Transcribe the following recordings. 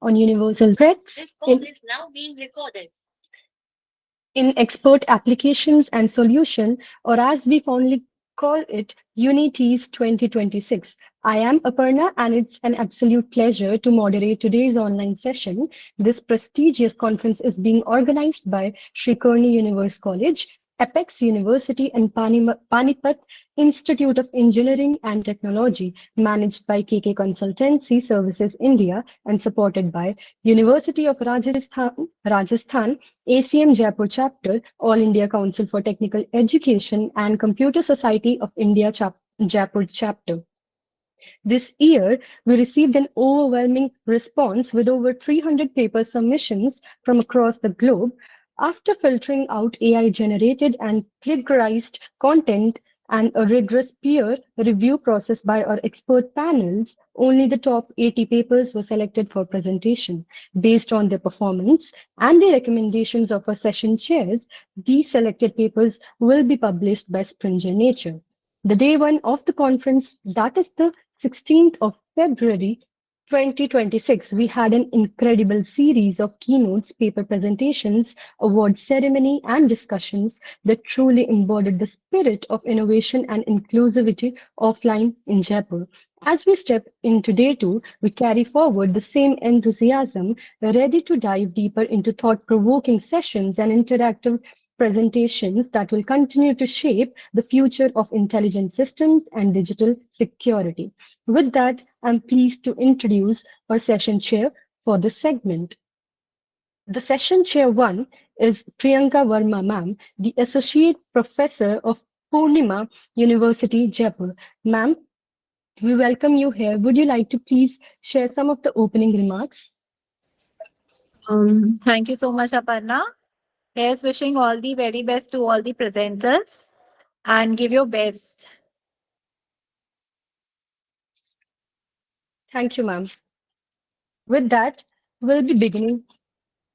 on universal threats This call is now being recorded. In expert applications and solution, or as we fondly call it, UNI-TEAS 2026. I am Aparna, and it's an absolute pleasure to moderate today's online session. This prestigious conference is being organized by Shree University College, Apex University, and Panipat Institute of Engineering and Technology, managed by Consultancy Services India and supported by University of Rajasthan, ACM Jaipur Chapter, All India Council for Technical Education, and Computer Society of India Jaipur Chapter. This year, we received an overwhelming response with over 300 paper submissions from across the globe. After filtering out AI-generated and plagiarized content and a rigorous peer review process by our expert panels, only the top 80 papers were selected for presentation. Based on their performance and the recommendations of our session chairs, these selected papers will be published by Springer Nature. The day one of the conference, that is the 16th of February 2026, we had an incredible series of keynotes, paper presentations, award ceremony, and discussions that truly embodied the spirit of innovation and inclusivity offline in Jaipur. As we step into day two, we carry forward the same enthusiasm, ready to dive deeper into thought-provoking sessions and interactive presentations that will continue to shape the future of intelligent systems and digital security. With that, I'm pleased to introduce our session chair for this segment. The session chair one is Priyanka Verma ma'am, the Associate Professor of Poornima University, Jaipur. Ma'am, we welcome you here. Would you like to please share some of the opening remarks? Thank you so much, Aparna. Here's wishing all the very best to all the presenters and give your best. Thank you, ma'am. With that, we'll be beginning.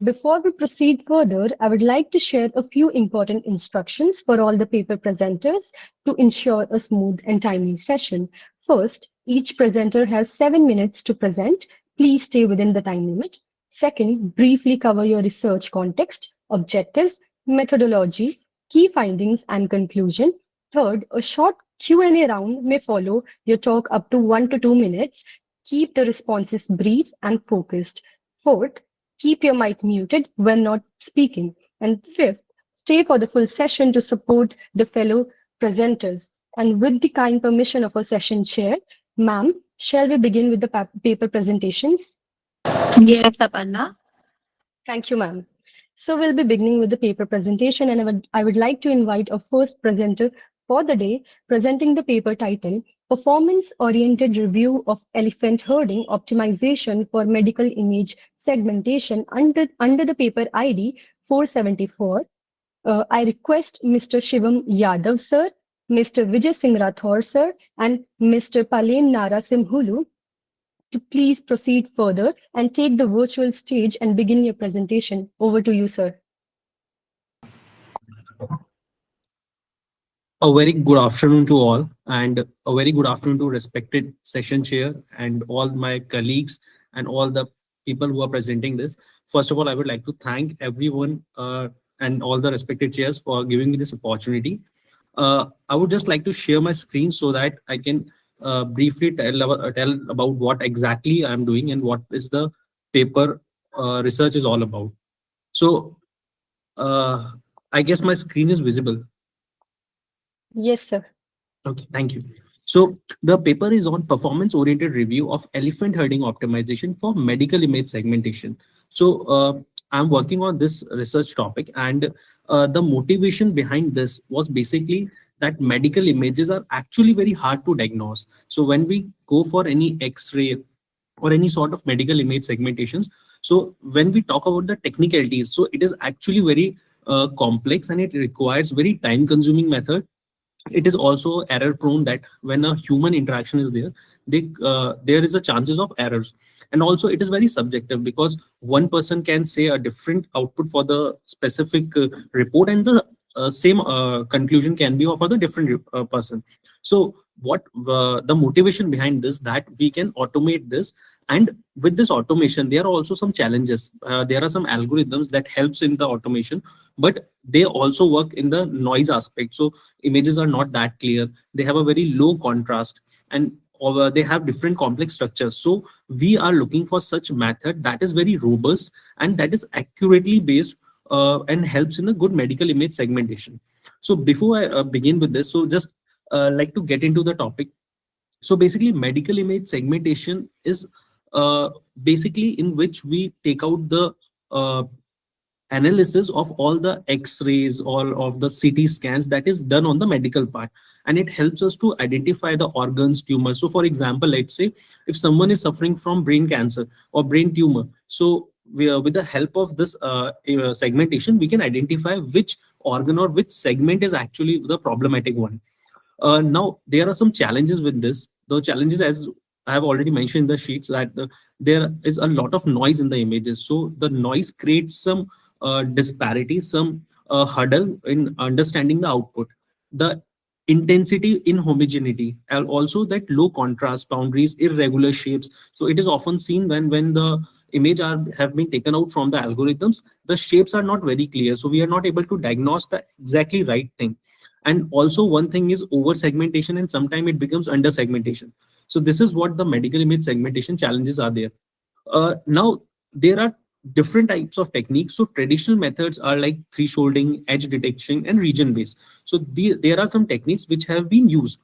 Before we proceed further, I would like to share a few important instructions for all the paper presenters to ensure a smooth and timely session. First, each presenter has 7 minutes to present. Please stay within the time limit. Second, briefly cover your research context, objectives, methodology, key findings, and conclusion. Third, a short Q&A round may follow your talk up to 1 to 2 minutes. Keep the responses brief and focused. Fourth, keep your mic muted when not speaking. And fifth, stay for the full session to support the fellow presenters. And with the kind permission of our session chair, ma'am, shall we begin with the paper presentations? Yes, Aparna. Thank you, ma'am. So we'll be beginning with the paper presentation, and I would like to invite our first presenter for the day, presenting the paper title, Performance-Oriented Review of Elephant Herding Optimization for Medical Image Segmentation under the paper ID 474. I request Mr. Shivam Yadav, sir, Mr. Vijay Singh Rathore, sir, and Mr. Palen Narasimhulu to please proceed further and take the virtual stage and begin your presentation. Over to you, sir. A very good afternoon to all, and a very good afternoon to respected session chair and all my colleagues and all the people who are presenting this. First of all, I would like to thank everyone and all the respected chairs for giving me this opportunity. I would just like to share my screen so that I can briefly tell about what exactly I'm doing and what is the paper research is all about. So I guess my screen is visible. Yes, sir. Okay, thank you. So the paper is on performance-oriented review of elephant herding optimization for medical image segmentation. So I'm working on this research topic, and the motivation behind this was basically that medical images are actually very hard to diagnose. So when we go for any X-ray or any sort of medical image segmentations, so when we talk about the technicalities, so it is actually very complex, and it requires very time-consuming method. It is also error prone, that when a human interaction is there, there is a chances of errors. And also it is very subjective, because one person can say a different output for the specific report, and the same conclusion can be for the different person. So what the motivation behind this, that we can automate this And with this automation, there are also some challenges. There are some algorithms that helps in the automation, but they also work in the noise aspect. So images are not that clear, they have a very low contrast, and or they have different complex structures. So we are looking for such method that is very robust and that is accurately based, and helps in a good medical image segmentation. So before I begin with this, so just like to get into the topic. So basically, medical image segmentation is uh, basically in which we take out the uh, analysis of all the x-rays, all of the CT scans that is done on the medical part, and it helps us to identify the organs, tumors. So for example, let's say if someone is suffering from brain cancer or brain tumor, so with the help of this segmentation, we can identify which organ or which segment is actually the problematic one. Now, there are some challenges with this. The challenges, as I have already mentioned in the sheets, that there is a lot of noise in the images. So the noise creates some disparity, some hurdle in understanding the output. The intensity in homogeneity, and also that low contrast, boundaries, irregular shapes. So it is often seen when the image are have been taken out from the algorithms, the shapes are not very clear. So we are not able to diagnose the exactly right thing. And also one thing is over segmentation, and sometimes it becomes under segmentation. So this is what the medical image segmentation challenges are there. Now there are different types of techniques. So traditional methods are like thresholding, edge detection, and region based. So there are some techniques which have been used,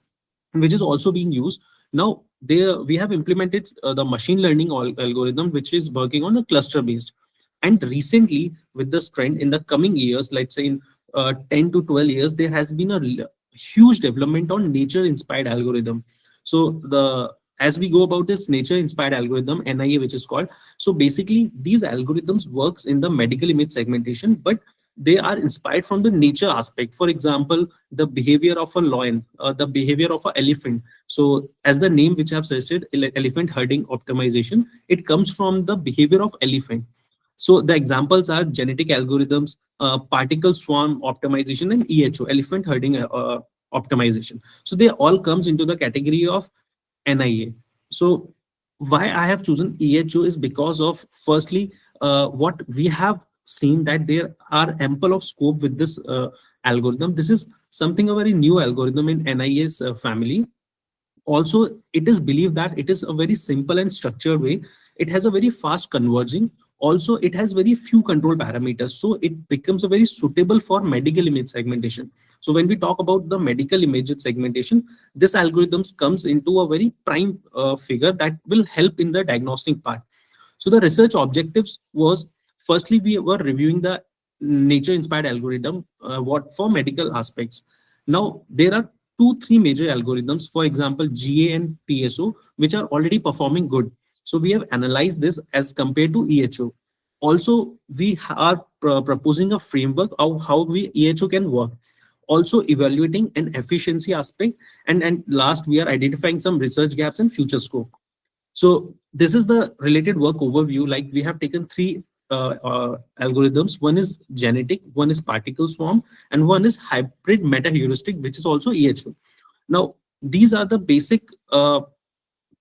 which is also being used now. There we have implemented the machine learning algorithm, which is working on a cluster based. And recently, with this trend in the coming years, let's say in 10 to 12 years, there has been a huge development on nature inspired algorithm. So the as we go about this nature inspired algorithm, NIA, which is called, so basically these algorithms works in the medical image segmentation, but they are inspired from the nature aspect. For example, the behavior of a lion, the behavior of an elephant. So as the name which I have suggested, elephant herding optimization, it comes from the behavior of elephant. So the examples are genetic algorithms, particle swarm optimization, and EHO, elephant herding optimization. So they all comes into the category of NIA. So why I have chosen EHO is because of firstly, what we have seen that there are ample of scope with this algorithm. This is something a very new algorithm in NIA's family. Also, it is believed that it is a very simple and structured way. It has a very fast converging. Also, it has very few control parameters, so it becomes a very suitable for medical image segmentation. So when we talk about the medical image segmentation, this algorithms comes into a very prime figure that will help in the diagnostic part. So the research objectives was, firstly, we were reviewing the nature inspired algorithm, what for medical aspects. Now there are three major algorithms, for example GA and PSO, which are already performing good. So we have analyzed this as compared to EHO. Also we are proposing a framework of how we EHO can work, also evaluating an efficiency aspect, and last we are identifying some research gaps and future scope. So this is the related work overview. Like we have taken three algorithms. One is genetic, one is particle swarm, and one is hybrid meta heuristic, which is also EHO. Now these are the basic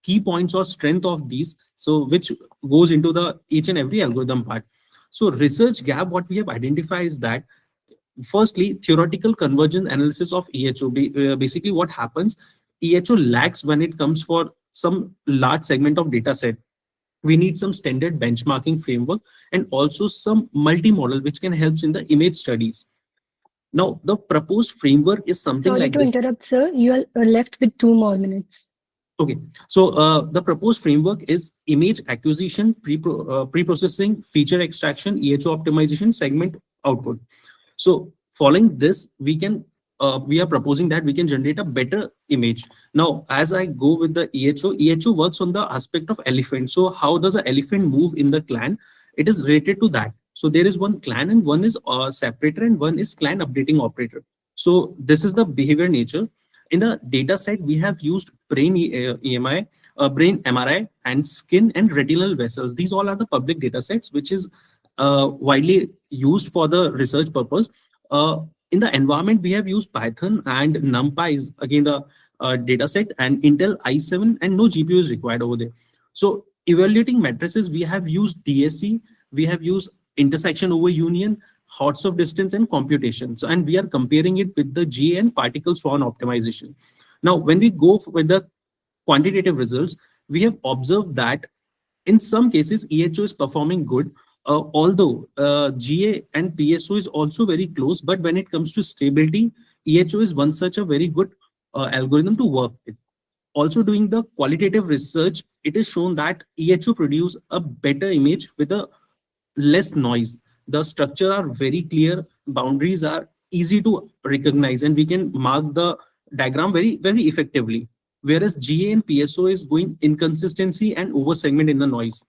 key points or strength of these. So which goes into the each and every algorithm part. So research gap, what we have identified is that firstly, theoretical convergence analysis of EHO. Basically, what happens, EHO lacks when it comes for some large segment of data set. We need some standard benchmarking framework and also some multi-model which can help in the image studies. Now, the proposed framework is something Sorry like to this. interrupt, sir. You are left with 2 more minutes. Okay, so the proposed framework is image acquisition, pre-processing, feature extraction, EHO optimization, segment output. So following this, we are proposing that we can generate a better image. Now, as I go with the EHO works on the aspect of elephant. So how does an elephant move in the clan? It is related to that. So there is one clan and one is separator and one is clan updating operator. So this is the behavior nature. In the data set, we have used brain EMI, brain MRI, and skin and retinal vessels. These all are the public data sets, which is widely used for the research purpose. In the environment, we have used Python and NumPy is again the data set, and Intel i7, and no GPU is required over there. So evaluating matrices, we have used DSC, we have used intersection over union, hordes of distance, and computation. So, and we are comparing it with the GA and particle swarm optimization. Now, when we go with the quantitative results, we have observed that in some cases, EHO is performing good, although GA and PSO is also very close. But when it comes to stability, EHO is one such a very good algorithm to work with. Also, doing the qualitative research, it is shown that EHO produce a better image with a less noise. The structure are very clear, boundaries are easy to recognize, and we can mark the diagram very effectively. Whereas GA and PSO is going inconsistency and over segment in the noise.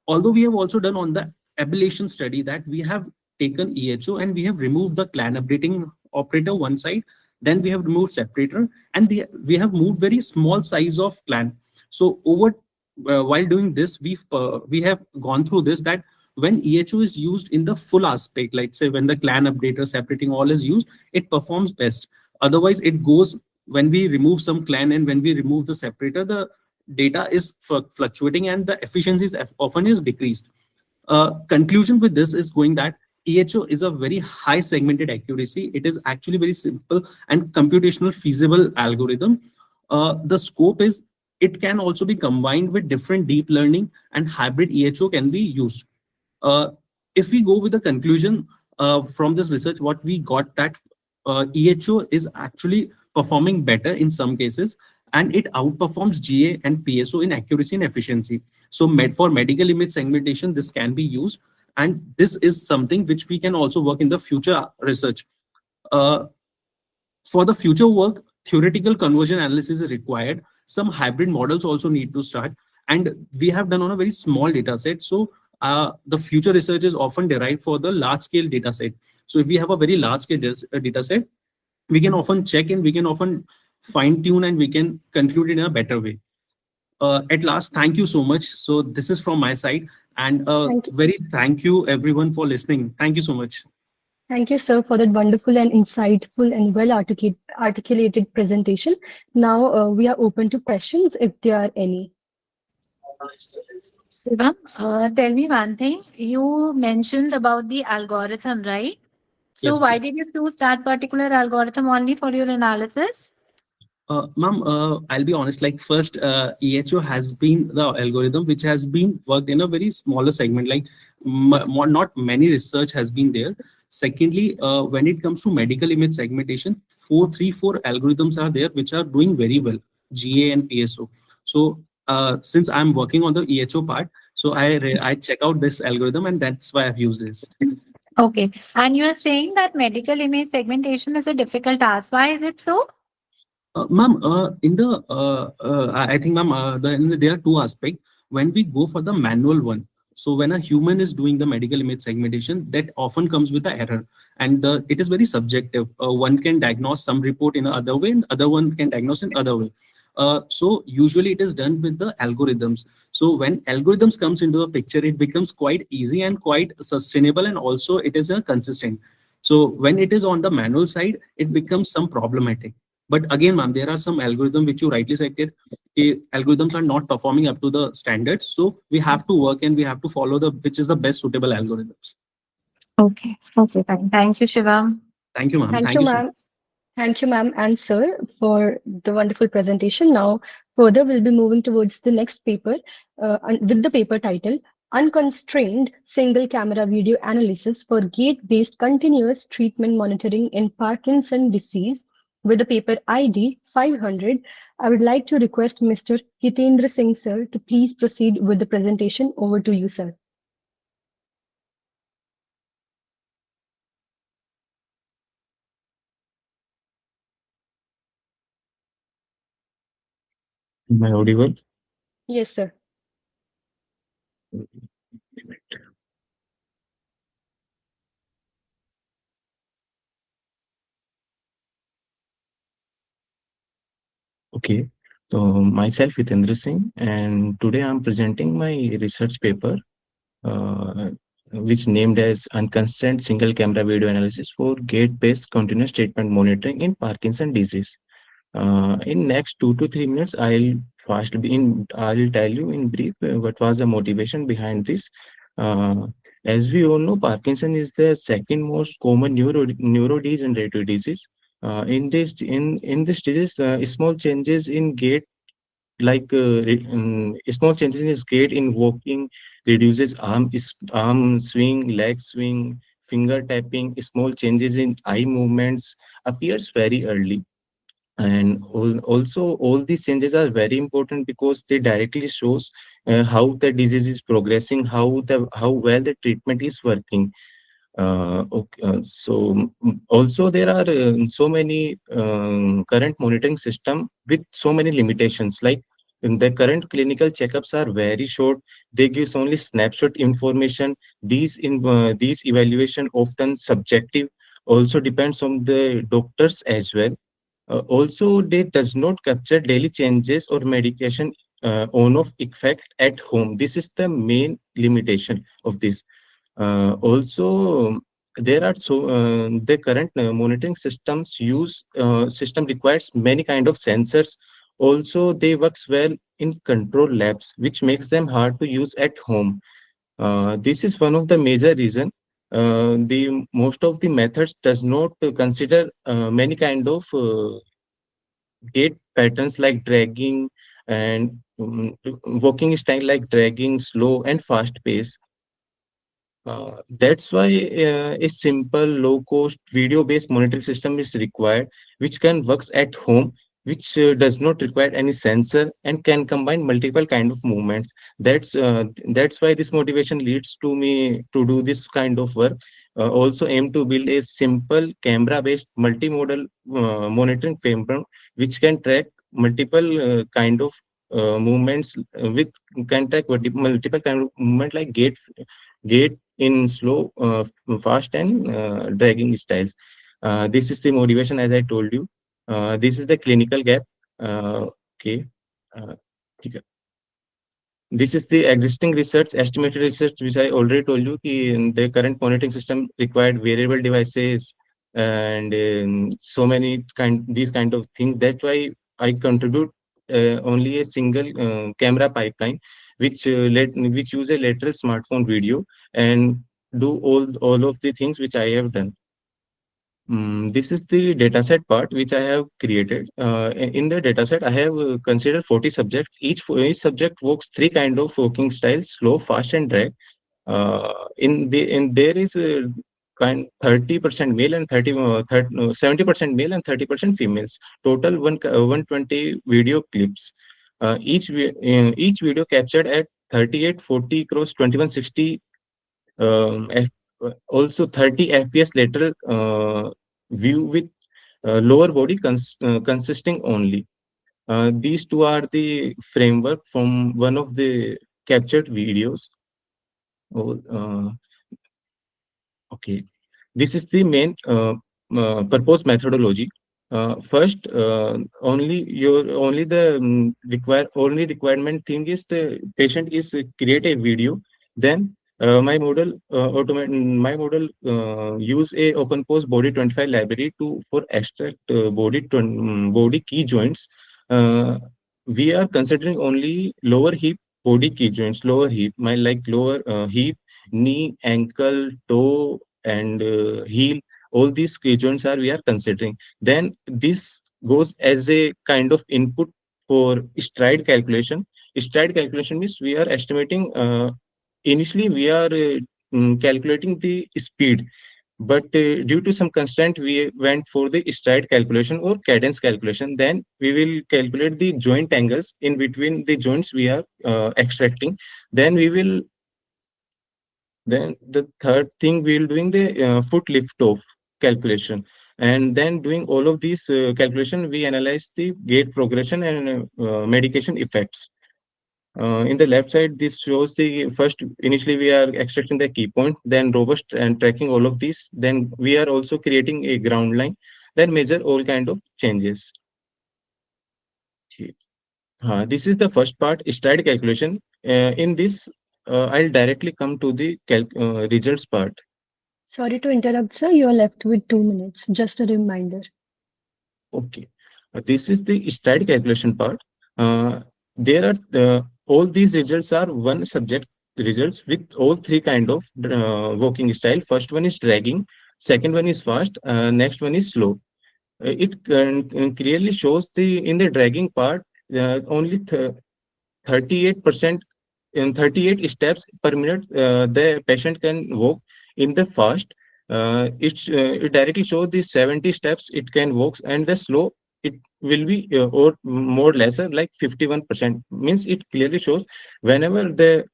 Although we have also done on the ablation study that we have taken EHO and we have removed the clan updating operator one side, then we have removed separator, and we have moved very small size of clan. So over while doing this, we have gone through this that when EHO is used in the full aspect, like say when the clan updater separating all is used, it performs best. Otherwise, it goes when we remove some clan and when we remove the separator, the data is fluctuating and the efficiency is often is decreased. Conclusion with this is going that EHO is a very high segmented accuracy. It is actually very simple and computational feasible algorithm. The scope is it can also be combined with different deep learning, and hybrid EHO can be used. Uh, if we go with the conclusion from this research, what we got that EHO is actually performing better in some cases, and it outperforms GA and PSO in accuracy and efficiency. So for medical image segmentation, this can be used, and this is something which we can also work in the future research. Uh, for the future work, theoretical conversion analysis is required. Some hybrid models also need to start, and we have done on a very small data set. So the future research is often derived for the large scale data set. So if we have a very large scale data set, we can often check and we can often fine tune and we can conclude it in a better way. At last, thank you so much. So this is from my side, and Thank you. very thank you everyone for listening. Thank you so much. Thank you, sir, for that wonderful and insightful and well articulated presentation. Now we are open to questions if there are any. Shivam, tell me one thing. You mentioned about the algorithm, right? So Yes. why did you choose that particular algorithm only for your analysis? Ma'am, I'll be honest, like first, EHO has been the algorithm which has been worked in a very smaller segment, like not many research has been there. Secondly, when it comes to medical image segmentation, four algorithms are there which are doing very well, GA and PSO. So since I'm working on the EHO part, so I check out this algorithm and that's why I've used this. Okay. And you are saying that medical image segmentation is a difficult task. Why is it so? Ma'am, in the I think, ma'am, there are two aspects. When we go for the manual one, so when a human is doing the medical image segmentation, that often comes with an error, and it is very subjective. One can diagnose some report in another way, and other one can diagnose in other way. So usually it is done with the algorithms. So when algorithms comes into the picture, it becomes quite easy and quite sustainable, and also it is consistent. So when it is on the manual side, it becomes some problematic. But again, ma'am, there are some algorithms which you rightly cited. Algorithms are not performing up to the standards, so we have to work and we have to follow the which is the best suitable algorithms. Okay. Okay, fine. Thank you, Shivam. Thank you, ma'am. Thank Thank you, you so much. ma'am. Thank you, ma'am and sir, for the wonderful presentation. Now, further, we'll be moving towards the next paper with the paper title Unconstrained Single Camera Video Analysis for Gate-Based Continuous Treatment Monitoring in Parkinson Disease with the paper ID 500. I would like to request Mr. Hitendra Singh, sir, to please proceed with the presentation. Over to you, sir. Am I audible? Yes, sir. Okay. So myself Hitendra Singh, and today I'm presenting my research paper, uh, which named as Unconstrained Single Camera Video Analysis for Gate-Based Continuous Treatment Monitoring in Parkinson Disease. In next 2 to 3 minutes, I'll tell you in brief what was the motivation behind this. Uh, as we all know, Parkinson is the second most common neurodegenerative disease. In this disease, small changes in gait small changes in his gait in walking reduces arm swing, leg swing, finger tapping. Small changes in eye movements appears very early, and also all these changes are very important because they directly shows how the disease is progressing, how well the treatment is working. Also there are so many current monitoring system with so many limitations. Like the current clinical checkups are very short. They gives only snapshot information. These evaluation often subjective. Also depends on the doctors as well. Also, they does not capture daily changes or medication on-off effect at home. This is the main limitation of this. Also, there are the current monitoring system requires many kind of sensors. Also, they works well in control labs, which makes them hard to use at home. This is one of the major reason. The most of the methods does not consider many kind of gait patterns like dragging and walking style like dragging, slow and fast pace. That's why a simple, low-cost, video-based monitoring system is required, which can works at home, which does not require any sensor and can combine multiple kind of movements. That's why this motivation leads to me to do this kind of work. Also aim to build a simple camera-based multimodal monitoring framework, which can track multiple kind of movements with can track multiple kind of movement like gait in slow, fast, and dragging styles. This is the motivation, as I told you. This is the clinical gap. Okay. Uh, this is the existing research, estimated research, which I already told you. The current monitoring system required variable devices and so many these kind of things. That's why I contribute only a single camera pipeline, which use a lateral smartphone video and do all of the things which I have done. This is the dataset part which I have created. In the dataset, I have considered 40 subjects. Each subject works three kind of walking styles: slow, fast, and drag. In there is kind 30% male and 70% male and 30% females. Total 120 video clips. Each video captured at 38 40 cross 2160 also 30 fps lateral view with lower body consisting only. These two are the framework from one of the captured videos. Oh, okay. This is the main purpose methodology. First, only the only requirement thing is the patient is create a video. Then my model use a open pose body 25 library to for extract body key joints. Uh, we are considering only lower hip body key joints, lower hip, my like lower hip, knee, ankle, toe, and heel. All these key joints are we are considering. Then this goes as a kind of input for stride calculation. Stride calculation means we are estimating. Initially, we are calculating the speed, but due to some constraint, we went for the stride calculation or cadence calculation. Then we will calculate the joint angles in between the joints we are extracting. Then we will then the third thing we'll doing the foot lift off calculation, and then doing all of these calculation, we analyze the gait progression and medication effects. In the left side, this shows the first. Initially, we are extracting the key point, then robust and tracking all of these. Then we are also creating a ground line, then measure all kind of changes. This is the first part, stride calculation. In this, I'll directly come to the results part. Sorry to interrupt, sir. You're left with 2 minutes. Just a reminder. Okay. This is the stride calculation part. There are all these results are one subject results with all three kind of walking style. First one is dragging, second one is fast, next one is slow. It clearly shows the in the dragging part only 38% in 38 steps per minute the patient can walk. In the fast it directly shows the 70 steps it can walk, and the slow it will be or more lesser like 51%. Means it clearly shows whenever the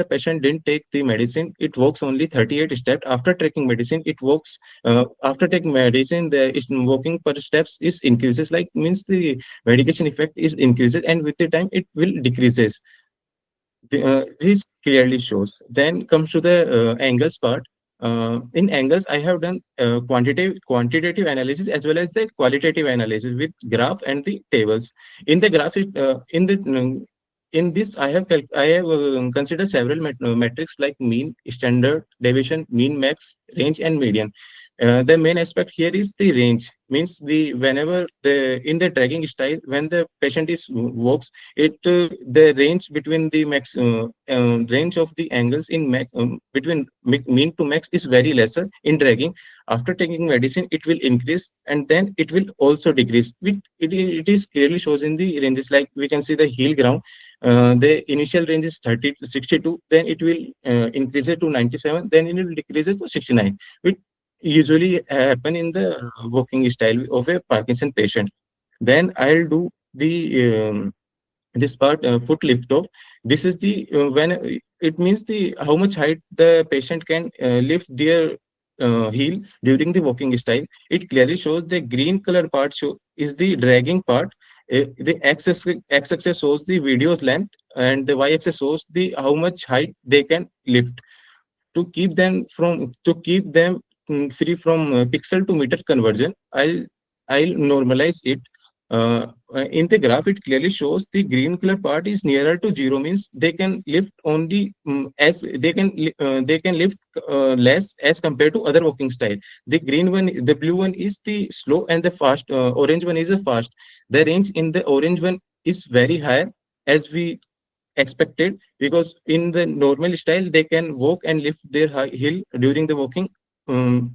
patient didn't take the medicine, it walks only 38 steps. After taking medicine, it walks after taking medicine the walking per steps is increases, like means the medication effect is increases, and with the time it will decreases. This clearly shows. Then comes to the angles part. In angles, I have done quantitative analysis as well as the qualitative analysis with graph and the tables. In the graph, in this, I have considered several metrics like mean, standard deviation, mean, max, range, and median. The main aspect here is the range. Means the whenever the in the dragging style, when the patient is walks, it the range between the range of the angles in between mean to max is very lesser in dragging. After taking medicine, it will increase, and then it will also decrease. It is clearly shows in the ranges, like we can see the heel ground. The initial range is 30 to 62, then it will increase it to 97, then it will decrease it to 69, which usually happen in the walking style of a Parkinson patient. Then I'll do the this part foot lift off. This is the when it means the how much height the patient can lift their heel during the walking style. It clearly shows the green color part is the dragging part. The x-axis shows the video length, and the y-axis shows the how much height they can lift. To keep them free from pixel to meter conversion, I'll normalize it. In the graph, it clearly shows the green color part is nearer to zero, means they can lift only as they can lift less as compared to other walking style. The blue one is the slow, and the fast orange one is a fast. The range in the orange one is very high, as we expected, because in the normal style they can walk and lift their heel during the walking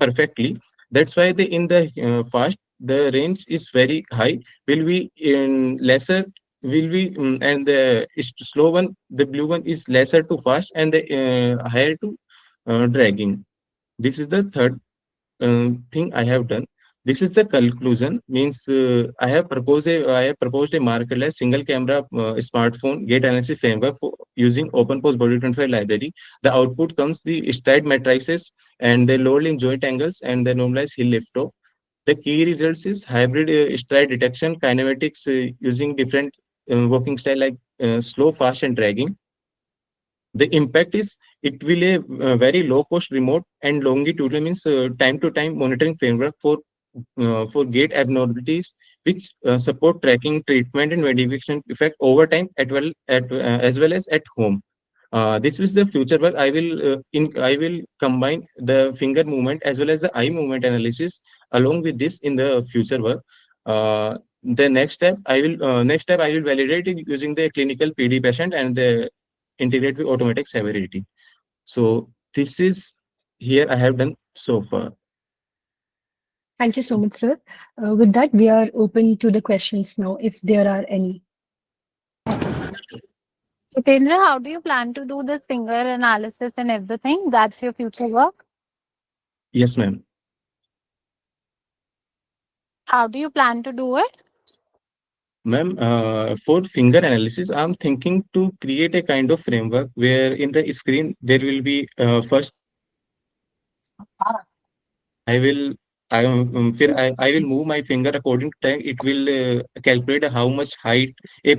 perfectly. That's why in the fast the range is very high, will be in lesser, will be and the slow one, the blue one, is lesser to fast, and the higher to dragging. This is the third thing I have done. This is the conclusion. Means I have proposed a markerless single camera smartphone gate analysis framework for using open post body 25 library. The output comes the stride matrices and the load in joint angles and the normalized heel lift off. The key results is hybrid stride detection kinematics using different walking style like slow, fast, and dragging. The impact is it will a very low cost remote and longitudinal, means time to time monitoring framework for gait abnormalities, which support tracking, treatment, and medication effect over time as well as at home. This is the future work. I will combine the finger movement as well as the eye movement analysis along with this in the future work. The next step I will validate it using the clinical PD patient and the integrate with automatic severity. So this is here I have done so far. Thank you so much, sir. With that, we are open to the questions now, if there are any. Jitendra, how do you plan to do this finger analysis and everything? That's your future work. Yes, ma'am. How do you plan to do it? Ma'am, for finger analysis, I'm thinking to create a kind of framework where in the screen there will be first I will I will move my finger according to time. It will calculate how much height a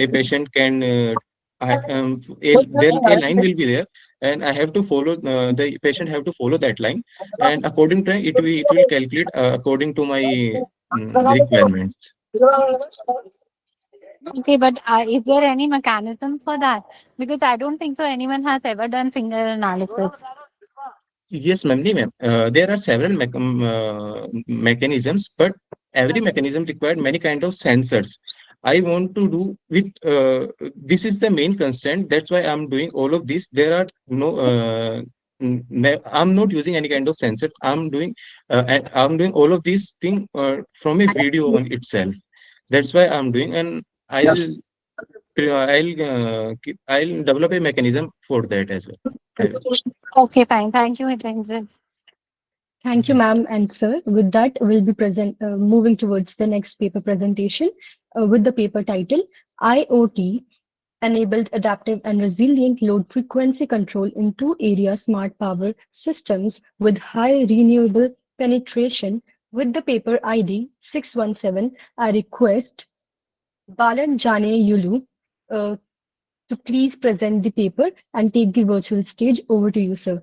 patient can. A line will be there, and I have to follow. The patient have to follow that line, and according to time, it will calculate according to my requirements. Okay, but is there any mechanism for that? Because I don't think so anyone has ever done finger analysis. Yes, ma'am. There are several mechanisms, but every mechanism required many kind of sensors. I want to do with this is the main constraint. That's why I'm doing all of this. There are no I'm not using any kind of sensor. I'm doing all of these thing from a video on itself. That's why I'm doing, and I'll develop a mechanism for that as well. I will. Okay, fine. Thank you, Hiten. Thank you, ma'am and sir. With that, we'll be moving towards the next paper presentation with the paper title IoT enabled adaptive and resilient load frequency control in two area smart power systems with high renewable penetration. With the paper ID 617, I request Balan Jane Yulu uh, to please present the paper and take the virtual stage. Over to you, sir.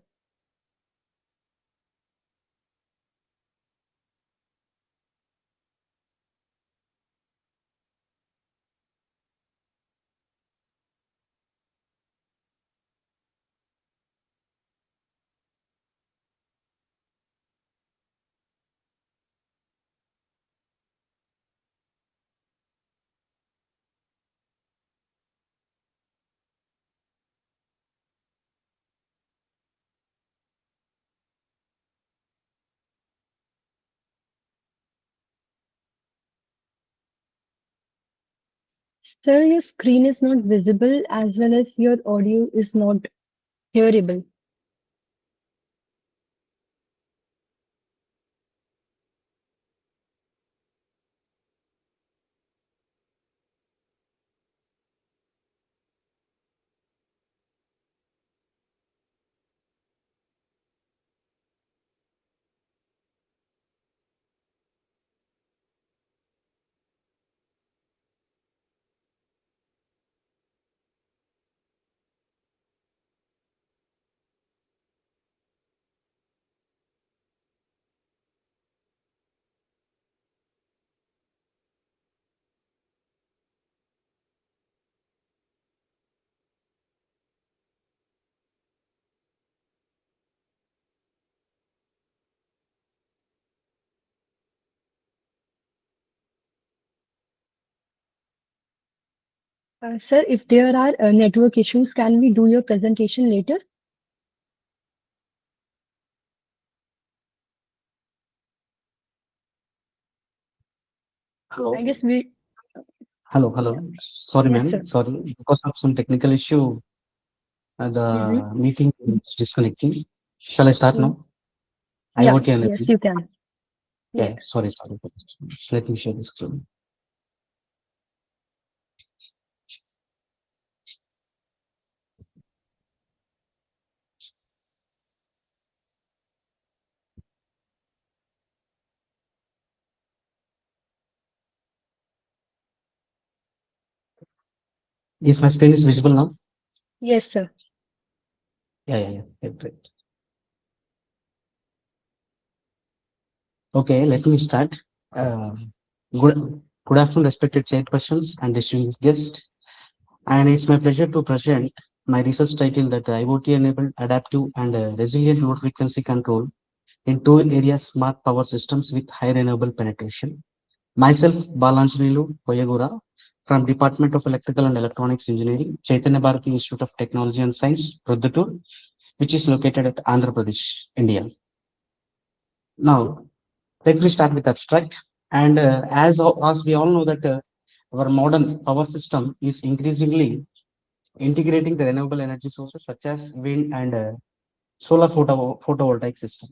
Sir, your screen is not visible as well as your audio is not hearable. Sir, if there are network issues, can we do your presentation later? Hello. I guess we, Hello. Hello. yeah, Sorry, yes, sir. ma'am. Sorry. Because of some technical issue, Mm-hmm. the meeting is disconnecting. Shall I start Mm. now? Yeah, IoT yes, enabling. you can. Yeah. Yeah. Sorry. Sorry for this. Just let me share the screen. Yes, my screen is visible now. Yes, sir. Yeah. Yeah. Yeah. Great. Okay. Let me start. Uh, good afternoon, respected chairpersons and distinguished guests. And it's my pleasure to present my research title that IoT enabled adaptive and resilient load frequency control in two areas smart power systems with high renewable penetration. Myself, Balanjanilu Koyagura, from Department of Electrical and Electronics Engineering, Chaitanya Bharati Institute of Technology and Science, Prodhutur, which is located at Andhra Pradesh, India. Now, let me start with abstract. And as we all know that our modern power system is increasingly integrating the renewable energy sources such as wind and solar photovoltaic system.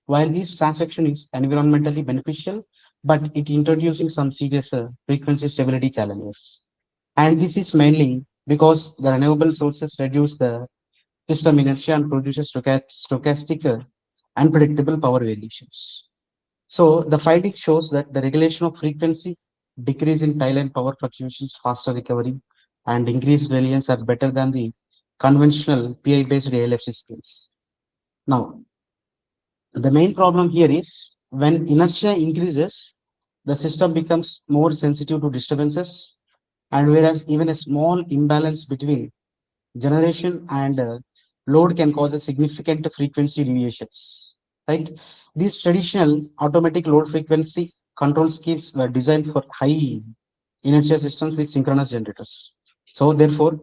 While this transaction is environmentally beneficial, but it introducing some serious frequency stability challenges. And this is mainly because the renewable sources reduce the system inertia and produces stochastic unpredictable power variations. So the finding shows that the regulation of frequency, decrease in tail and power fluctuations, faster recovery, and increased resilience are better than the conventional PI-based ALFC schemes. Now, the main problem here is when inertia increases, the system becomes more sensitive to disturbances, and whereas even a small imbalance between generation and load can cause a significant frequency deviations. Right? This traditional automatic load frequency control schemes were designed for high inertia systems with synchronous generators. So therefore,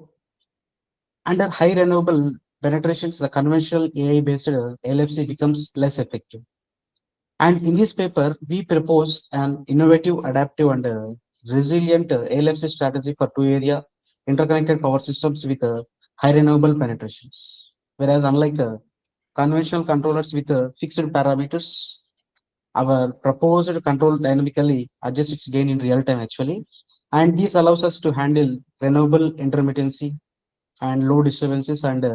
under high renewable penetrations, the conventional AI-based LFC becomes less effective. And in this paper, we propose an innovative, adaptive, and resilient LFC strategy for two-area interconnected power systems with high renewable penetrations. Whereas unlike conventional controllers with fixed parameters, our proposed control dynamically adjusts its gain in real time actually. And this allows us to handle renewable intermittency and low disturbances and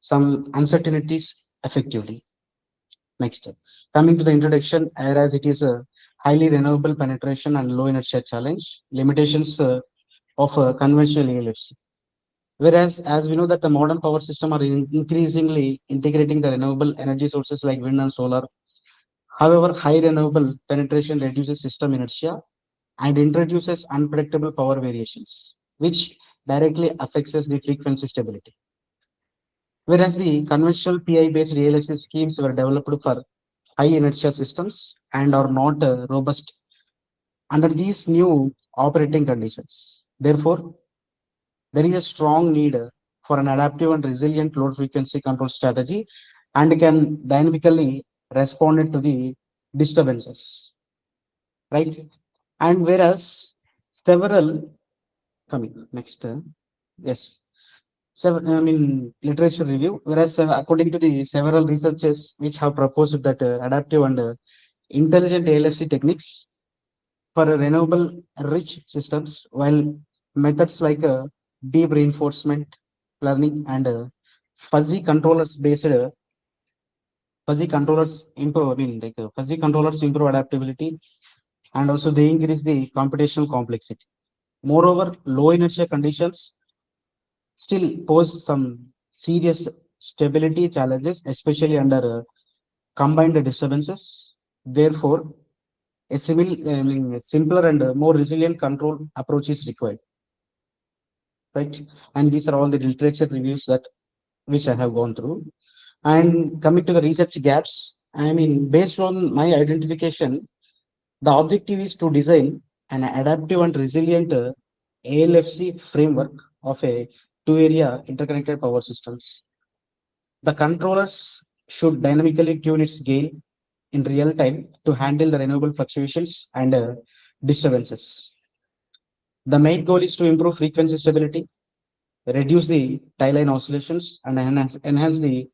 some uncertainties effectively. Next, coming to the introduction, whereas it is a highly renewable penetration and low inertia challenge, limitations of conventional ALFC. Whereas, as we know that the modern power system are increasingly integrating the renewable energy sources like wind and solar. However, high renewable penetration reduces system inertia and introduces unpredictable power variations, which directly affects the frequency stability. Whereas the conventional PI-based real schemes were developed for high inertia systems and are not robust under these new operating conditions. Therefore, there is a strong need for an adaptive and resilient load frequency control strategy and can dynamically respond to the disturbances, right? And whereas several coming next, yes, I mean, literature review. Whereas, according to the several researchers which have proposed that adaptive and intelligent ALFC techniques for renewable rich systems, while methods like deep reinforcement learning and fuzzy controllers improve. I mean, like fuzzy controllers improve adaptability and also they increase the computational complexity. Moreover, low inertia conditions still pose some serious stability challenges, especially under combined disturbances. Therefore, I mean, a simpler and more resilient control approach is required, right? And these are all the literature reviews that which I have gone through. And coming to the research gaps, I mean, based on my identification, the objective is to design an adaptive and resilient ALFC framework of a two-area interconnected power systems. The controllers should dynamically tune its gain in real time to handle the renewable fluctuations and disturbances. The main goal is to improve frequency stability, reduce the tie line oscillations, and enhance the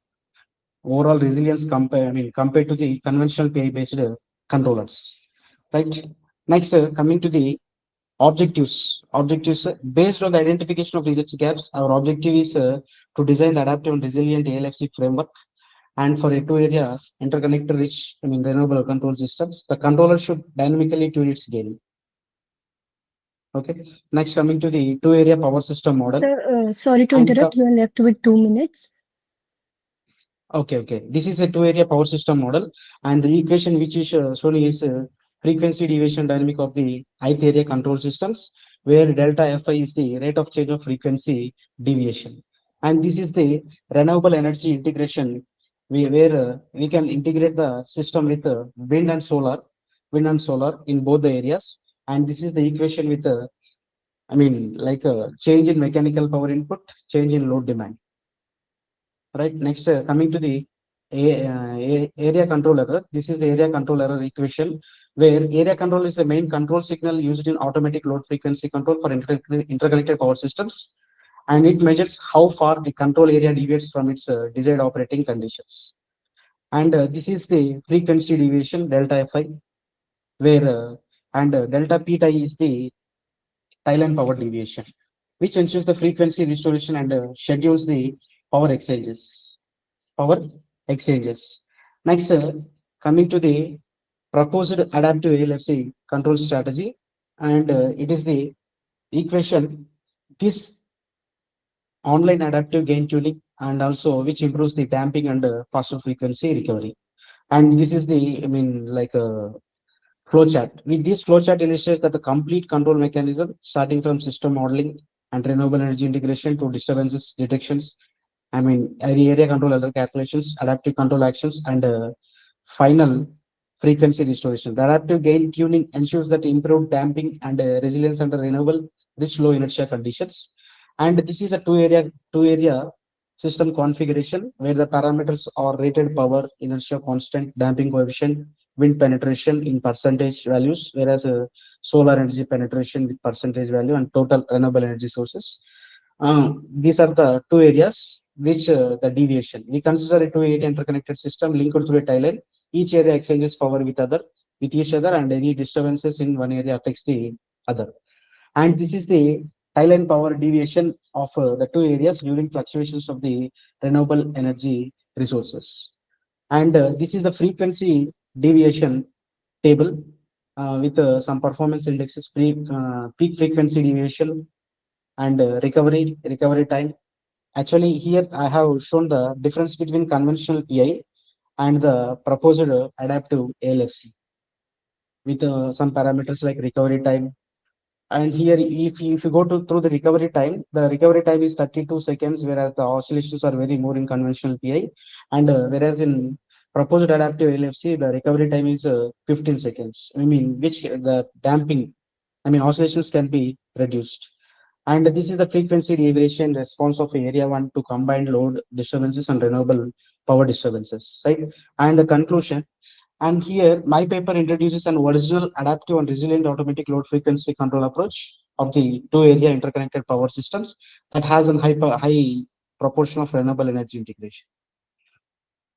overall resilience compared to the conventional PI-based controllers. Right. Next, coming to the objectives. Objectives based on the identification of research gaps. Our objective is to design adaptive and resilient ALFC framework. And for a two-area interconnected rich, renewable control systems, the controller should dynamically tune its gain. Okay. Next, coming to the two-area power system model. Sir, sorry to And interrupt. You are left with 2 minutes. okay. This is a two-area power system model, and the equation which is shown is frequency deviation dynamic of the ith area control systems, where delta Fi is the rate of change of frequency deviation, and this is the renewable energy integration, where we can integrate the system with wind and solar in both the areas, and this is the equation with like a change in mechanical power input, change in load demand. Right. Next, coming to the area control error. This is the area control error equation, where area control is the main control signal used in automatic load frequency control for interconnected power systems, and it measures how far the control area deviates from its desired operating conditions. And this is the frequency deviation delta Fi, where delta P tie is the Thailand power deviation, which ensures the frequency restoration and schedules the power exchanges. Power exchanges. Next, coming to the proposed adaptive ALFC control strategy, and it is the equation. This online adaptive gain tuning, and also which improves the damping and faster frequency recovery. And this is the, like a flowchart. With this flowchart illustrates that the complete control mechanism, starting from system modeling and renewable energy integration to disturbances detections, area control, other calculations, adaptive control actions, and final frequency restoration. The adaptive gain tuning ensures that improved damping and resilience under renewable rich low inertia conditions. And this is a two area system configuration where the parameters are rated power, inertia constant, damping coefficient, wind penetration in percentage values, whereas solar energy penetration with percentage value and total renewable energy sources. These are the two areas which the deviation. We consider a two-area interconnected system linked through a tie line. Each area exchanges power with each other, and any disturbances in one area affects the other. And this is the tie line power deviation of the two areas during fluctuations of the renewable energy resources. And this is the frequency deviation table with some performance indexes, peak frequency deviation, and recovery time. Actually, here I have shown the difference between conventional PI and the proposed adaptive ALFC with some parameters like recovery time. And here, if you go through the recovery time is 32 seconds, whereas the oscillations are very more in conventional PI. And whereas in proposed adaptive ALFC, the recovery time is 15 seconds. I mean, which the damping, I mean, oscillations can be reduced. And this is the frequency deviation response of area one to combined load disturbances and renewable power disturbances, right? And the conclusion. And here, my paper introduces an original adaptive and resilient automatic load frequency control approach of the two-area interconnected power systems that has a high proportion of renewable energy integration,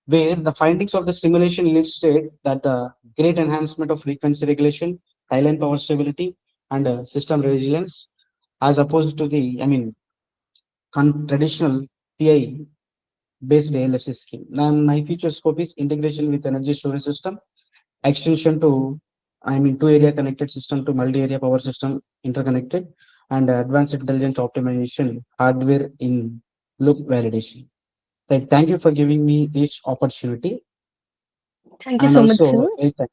where the findings of the simulation illustrate that the great enhancement of frequency regulation, tie-line power stability, and system resilience as opposed to the, I mean, traditional PI based ALFC scheme. Now, my future scope is integration with energy storage system, extension to, I mean, two area connected system to multi area power system interconnected, and advanced intelligent optimization hardware in loop validation. Right. Thank you for giving me this opportunity. Thank you And so much, sir. also,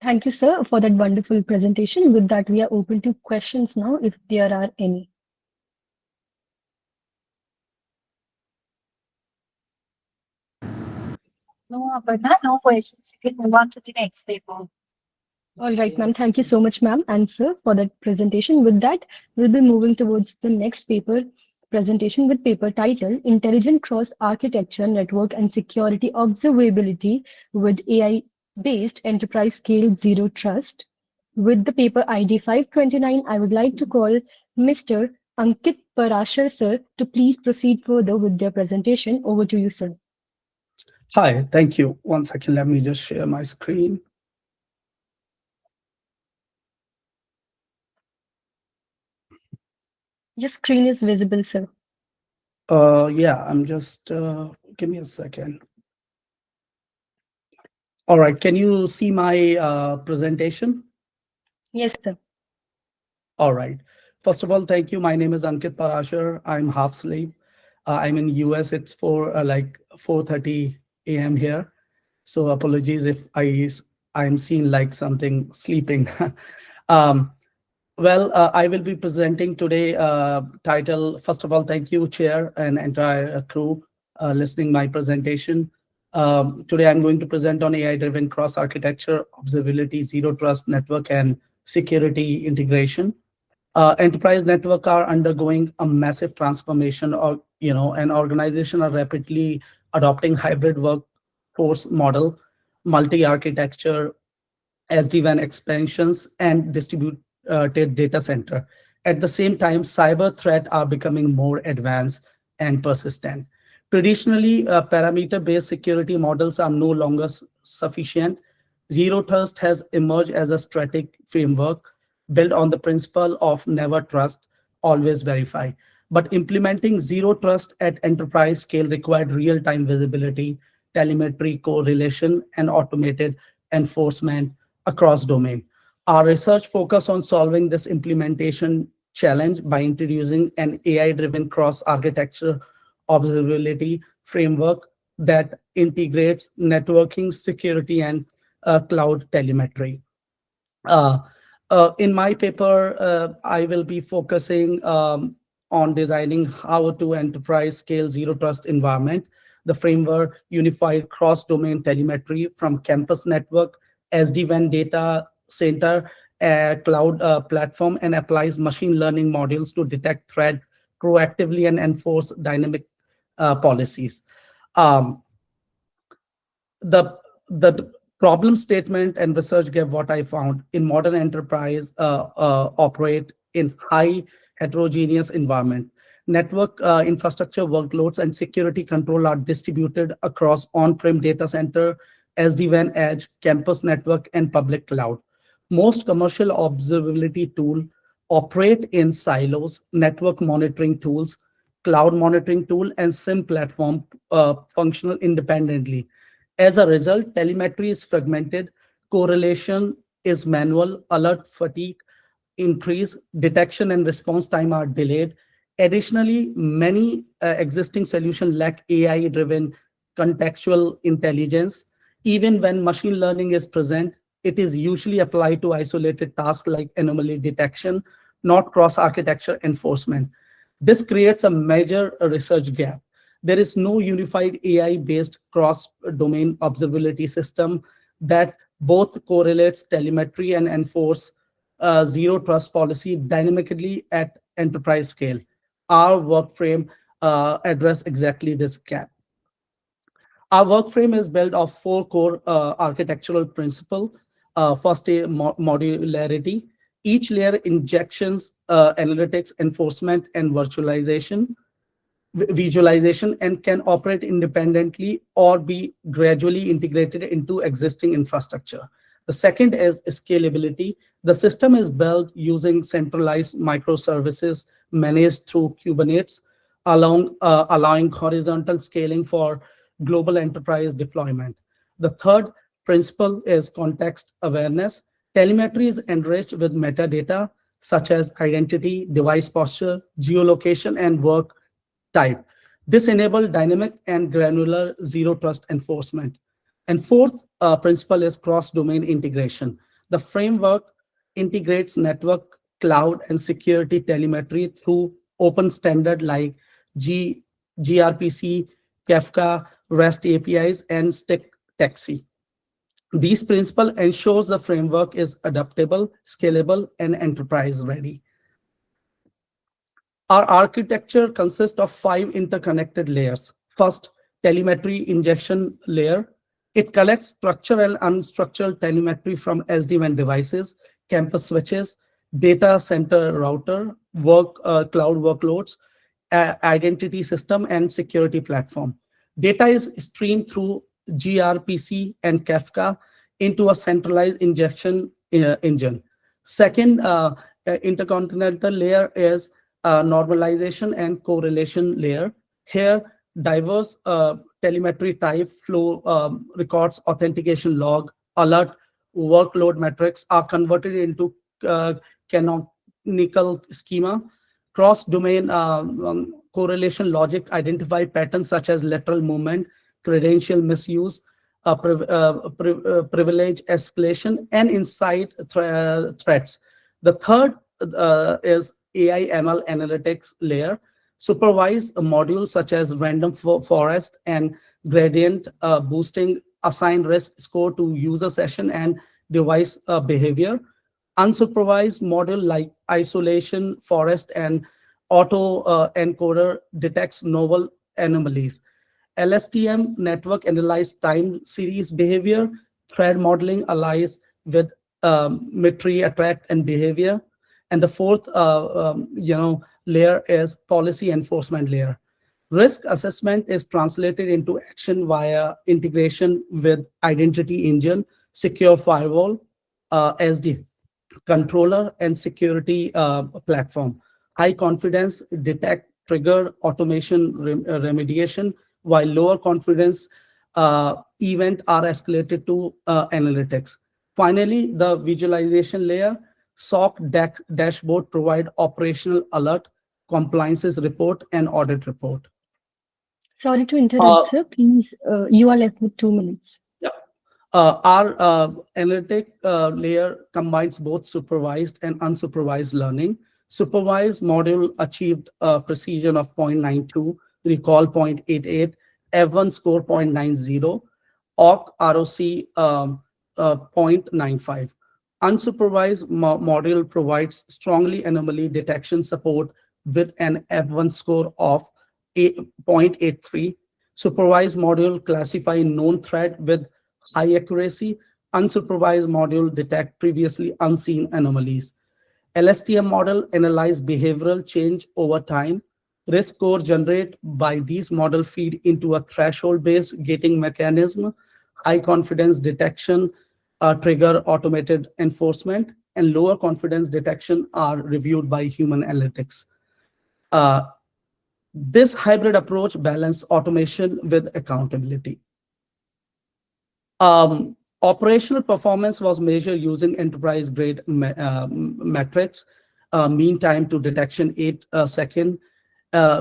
Thank you, sir, for that wonderful presentation. With that, we are open to questions now, if there are any. No, Aparna, no questions. You can move on to the next paper. All right, ma'am. Thank you so much, ma'am and sir, for that presentation. With that, we'll be moving towards the next paper presentation with paper title Intelligent Cross Architecture Network and Security Observability with AI-based Enterprise Scale Zero Trust. With the paper ID 529, I would like to call Mr. Ankit Parashar, sir, to please proceed further with their presentation. Over to you, sir. Hi, thank you. One second, let me just share my screen. Your screen is visible, sir. Yeah, I'm just, give me a second. All right, can you see my presentation? Yes, sir. All right. First of all, thank you. My name is Ankit Parashar. I'm half asleep. I'm in US. It's for like 4:30 a.m. here. So apologies if I'm seen like something sleeping. um, I will be presenting today title. First of all, thank you, Chair and entire crew listening my presentation. Today, I'm going to present on AI-driven cross-architecture, observability, zero trust network, and security integration. Enterprise network are undergoing a massive transformation, or an organization are rapidly adopting hybrid workforce model, multi-architecture, SD-WAN expansions, and distributed data center. At the same time, cyber threats are becoming more advanced and persistent. Traditionally, parameter-based security models are no longer sufficient. Zero Trust has emerged as a strategic framework built on the principle of never trust, always verify. But implementing Zero Trust at enterprise scale required real-time visibility, telemetry correlation, and automated enforcement across domain. Our research focus on solving this implementation challenge by introducing an AI-driven cross-architecture observability framework that integrates networking, security, and cloud telemetry. Uh, in my paper, I will be focusing on designing how to enterprise scale zero trust environment the framework unified cross-domain telemetry from campus network, SD-WAN data center, cloud platform, and applies machine learning modules to detect threat proactively and enforce dynamic policies. Um, the the problem statement and research gave what I found in modern enterprise operate in high heterogeneous environment. Network infrastructure workloads and security control are distributed across on-prem data center, SD-WAN edge, campus network, and public cloud. Most commercial observability tools operate in silos, network monitoring tools, cloud monitoring tool, and SIM platform functional independently. As a result, telemetry is fragmented, correlation is manual, alert fatigue increase, detection and response time are delayed. Additionally, many existing solutions lack AI-driven contextual intelligence. Even when machine learning is present, it is usually applied to isolated tasks like anomaly detection, not cross-architecture enforcement. This creates a major research gap. There is no unified AI-based cross-domain observability system that both correlates telemetry and enforce zero trust policy dynamically at enterprise scale. Our work frame address exactly this gap. Our work frame is built of four core architectural principles. First, modularity. Each layer injections, analytics, enforcement, and visualization and can operate independently or be gradually integrated into existing infrastructure. The second is scalability. The system is built using centralized microservices managed through Kubernetes, allowing horizontal scaling for global enterprise deployment. The third principle is context awareness. Telemetry is enriched with metadata such as identity, device posture, geolocation, and work type. This enables dynamic and granular zero trust enforcement. And fourth principle is cross-domain integration. The framework integrates network, cloud, and security telemetry through open standard like gRPC, Kafka, REST APIs, and Stick Taxi. These principles ensures the framework is adaptable, scalable, and enterprise ready. Our architecture consists of 5 interconnected layers. First, telemetry injection layer. It collects structured and unstructured telemetry from SD-WAN devices, campus switches, data center router, cloud workloads, identity system, and security platform. Data is streamed through gRPC and Kafka into a centralized injection engine. Second intercontinental layer is normalization and correlation layer. Here, diverse telemetry type flow records, authentication log, alert, workload metrics are converted into canonical schema. Cross-domain correlation logic identify patterns such as lateral movement, credential misuse, privilege escalation, and inside threats. The third is AI ML analytics layer. Supervised modules such as random forest and gradient boosting assign risk score to user session and device behavior. Unsupervised module like isolation forest and auto encoder detects novel anomalies. LSTM network analyze time series behavior. Thread modeling allies with Mitri attract and behavior. And the fourth layer is policy enforcement layer. Risk assessment is translated into action via integration with identity engine, secure firewall, SD controller, and security platform. High confidence detect trigger automation remediation, while lower confidence event are escalated to analytics. Finally, the visualization layer, SOC dashboard provide operational alert, compliances report, and audit report. Sorry to interrupt, sir. Please, you are left with 2 minutes. Yeah. Our analytic layer combines both supervised and unsupervised learning. Supervised module achieved a precision of 0.92, recall 0.88, F1 score 0.90, OC ROC 0.95. Unsupervised module provides strongly anomaly detection support with an F1 score of 0.83. Supervised module classify known threat with high accuracy. Unsupervised module detect previously unseen anomalies. LSTM model analyze behavioral change over time. Risk score generated by these model feed into a threshold-based gating mechanism. High confidence detection trigger automated enforcement, and lower confidence detection are reviewed by human analytics. Uh, this hybrid approach balances automation with accountability. Operational performance was measured using enterprise-grade metrics. Mean time to detection 8 seconds.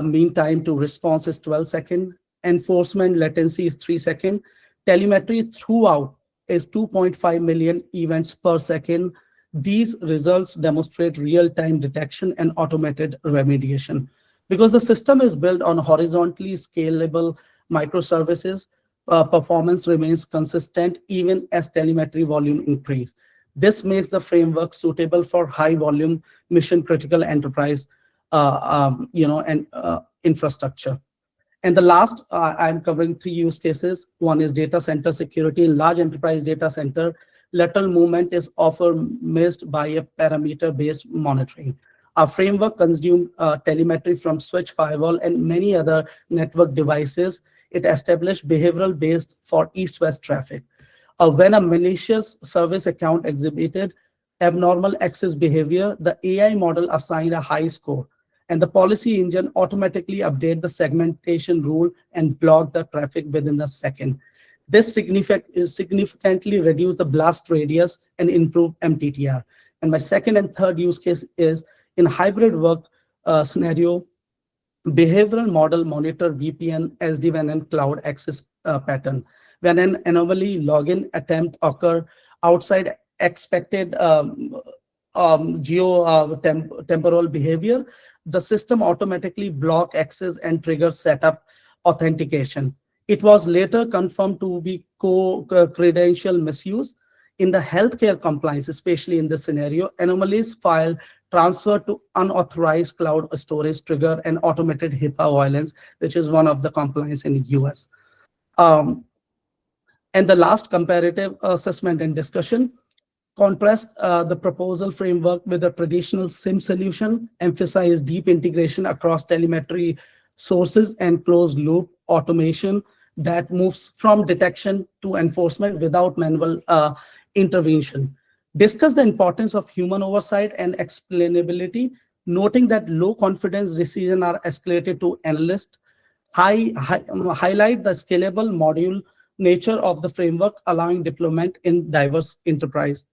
Mean time to response is 12 seconds. Enforcement latency is 3 seconds. Telemetry throughout is 2.5 million events per second. These results demonstrate real-time detection and automated remediation. Because the system is built on horizontally scalable microservices, performance remains consistent even as telemetry volume increase. This makes the framework suitable for high volume mission critical enterprise infrastructure. And the last, I'm covering 3 use cases. One is data center security. In large enterprise data center, lateral movement is often missed by a parameter-based monitoring. Our framework consumes telemetry from switch, firewall, and many other network devices. It established behavioral based for east-west traffic. When a malicious service account exhibited abnormal access behavior, the AI model assigned a high score, and the policy engine automatically update the segmentation rule and block the traffic within a second. This significantly reduced the blast radius and improved MTTR. And my second and third use case is in hybrid work scenario, behavioral model monitor VPN, SD-WAN, and cloud access pattern. When an anomaly login attempt occur outside expected temporal behavior, the system automatically block access and trigger setup authentication. It was later confirmed to be credential misuse. In the healthcare compliance, especially in this scenario, anomalies file transfer to unauthorized cloud storage trigger and automated HIPAA violence, which is one of the compliance in the US. And the last comparative assessment and discussion, contrast the proposal framework with a traditional SIM solution, emphasize deep integration across telemetry sources and closed loop automation that moves from detection to enforcement without manual intervention. Discuss the importance of human oversight and explainability, noting that low confidence decisions are escalated to analysts. Highlight the scalable module nature of the framework, allowing deployment in diverse enterprise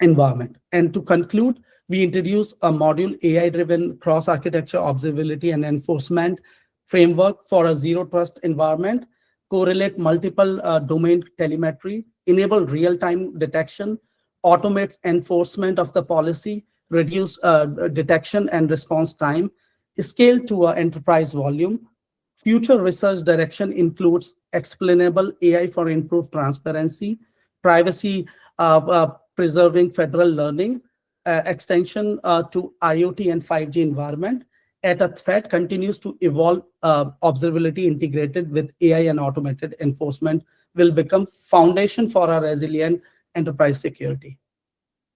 environment. And to conclude, we introduce a module AI-driven cross-architecture observability and enforcement framework for a zero-trust environment, correlate multiple domain telemetry, enable real-time detection, automates enforcement of the policy, reduce detection and response time, scale to an enterprise volume. Future research direction includes explainable AI for improved transparency, privacy preserving federal learning, extension to IoT and 5G environment. At a threat continues to evolve, observability integrated with AI and automated enforcement will become foundation for a resilient enterprise security.